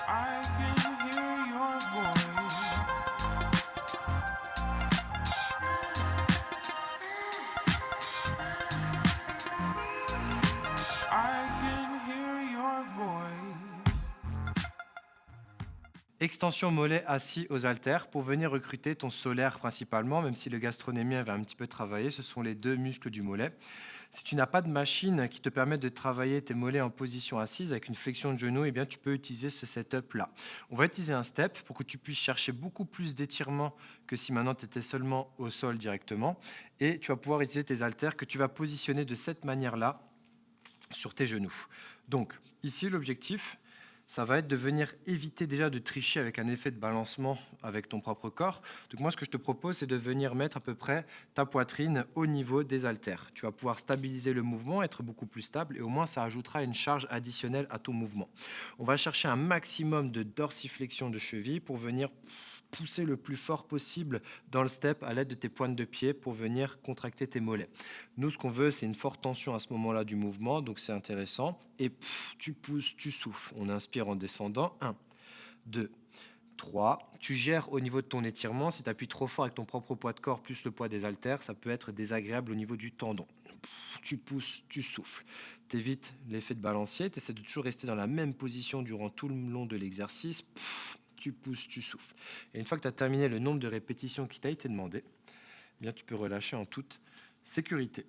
I can hear your voice. I can hear your voice. Extension mollet assis aux haltères pour venir recruter ton solaire principalement, même si le gastrocnémien va un petit peu travailler, ce sont les deux muscles du mollet. Si tu n'as pas de machine qui te permet de travailler tes mollets en position assise avec une flexion de genou, eh bien tu peux utiliser ce setup-là. On va utiliser un step pour que tu puisses chercher beaucoup plus d'étirement que si maintenant tu étais seulement au sol directement. Et tu vas pouvoir utiliser tes haltères que tu vas positionner de cette manière-là sur tes genoux. Donc ici, l'objectif, ça va être de venir éviter déjà de tricher avec un effet de balancement avec ton propre corps. Donc moi, ce que je te propose, c'est de venir mettre à peu près ta poitrine au niveau des haltères. Tu vas pouvoir stabiliser le mouvement, être beaucoup plus stable, et au moins ça ajoutera une charge additionnelle à ton mouvement. On va chercher un maximum de dorsiflexion de cheville pour venir pousser le plus fort possible dans le step à l'aide de tes pointes de pied pour venir contracter tes mollets. Nous, ce qu'on veut, c'est une forte tension à ce moment-là du mouvement, donc c'est intéressant. Et tu pousses, tu souffles. On inspire en descendant. 1, 2, 3. Tu gères au niveau de ton étirement. Si tu appuies trop fort avec ton propre poids de corps plus le poids des haltères, ça peut être désagréable au niveau du tendon. Tu pousses, tu souffles. Tu évites l'effet de balancier. Tu essaies de toujours rester dans la même position durant tout le long de l'exercice. Tu pousses, tu souffles. Et une fois que tu as terminé le nombre de répétitions qui t'a été demandé, eh bien, tu peux relâcher en toute sécurité.